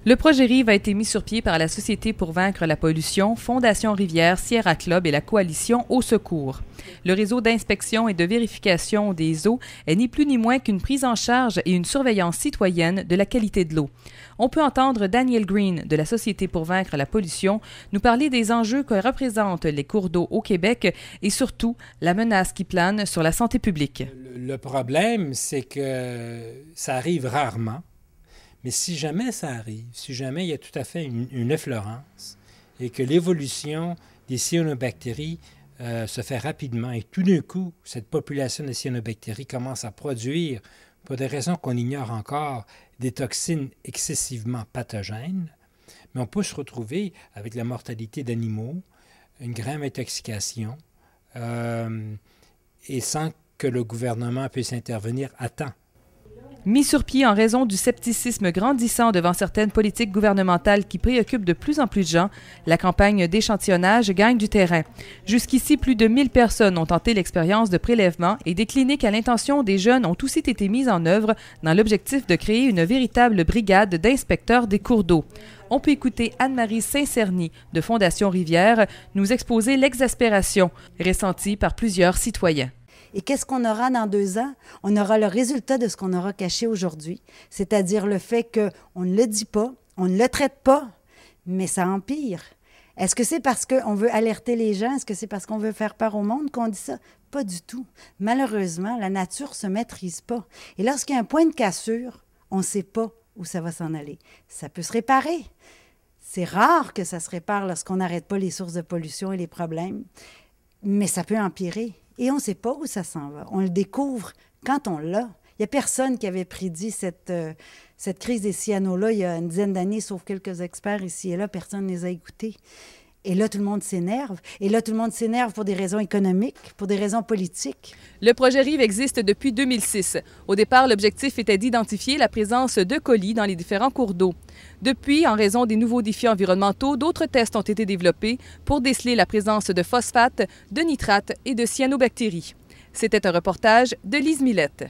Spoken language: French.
Le projet Rive a été mis sur pied par la Société pour vaincre la pollution, Fondation Rivière, Sierra Club et la Coalition Au Secours. Le réseau d'inspection et de vérification des eaux est ni plus ni moins qu'une prise en charge et une surveillance citoyenne de la qualité de l'eau. On peut entendre Daniel Green de la Société pour vaincre la pollution nous parler des enjeux que représentent les cours d'eau au Québec et surtout la menace qui plane sur la santé publique. Le problème, c'est que ça arrive rarement. Mais si jamais ça arrive, si jamais il y a tout à fait une effleurance et que l'évolution des cyanobactéries se fait rapidement et tout d'un coup, cette population de cyanobactéries commence à produire, pour des raisons qu'on ignore encore, des toxines excessivement pathogènes, mais on peut se retrouver avec la mortalité d'animaux, une grave intoxication, et sans que le gouvernement puisse intervenir à temps. Mis sur pied en raison du scepticisme grandissant devant certaines politiques gouvernementales qui préoccupent de plus en plus de gens, la campagne d'échantillonnage gagne du terrain. Jusqu'ici, plus de 1000 personnes ont tenté l'expérience de prélèvement et des cliniques à l'intention des jeunes ont aussi été mises en œuvre dans l'objectif de créer une véritable brigade d'inspecteurs des cours d'eau. On peut écouter Anne-Marie Saint-Cerny de Fondation Rivière nous exposer l'exaspération ressentie par plusieurs citoyens. Et qu'est-ce qu'on aura dans 2 ans? On aura le résultat de ce qu'on aura caché aujourd'hui, c'est-à-dire le fait qu'on ne le dit pas, on ne le traite pas, mais ça empire. Est-ce que c'est parce qu'on veut alerter les gens? Est-ce que c'est parce qu'on veut faire peur au monde qu'on dit ça? Pas du tout. Malheureusement, la nature ne se maîtrise pas. Et lorsqu'il y a un point de cassure, on ne sait pas où ça va s'en aller. Ça peut se réparer. C'est rare que ça se répare lorsqu'on n'arrête pas les sources de pollution et les problèmes, mais ça peut empirer. Et on ne sait pas où ça s'en va. On le découvre quand on l'a. Il n'y a personne qui avait prédit cette crise des cyanos-là il y a une dizaine d'années, sauf quelques experts ici et là. Personne ne les a écoutés. Et là, tout le monde s'énerve. Et là, tout le monde s'énerve pour des raisons économiques, pour des raisons politiques. Le projet Rive existe depuis 2006. Au départ, l'objectif était d'identifier la présence de colis dans les différents cours d'eau. Depuis, en raison des nouveaux défis environnementaux, d'autres tests ont été développés pour déceler la présence de phosphate, de nitrate et de cyanobactéries. C'était un reportage de Lise Millette.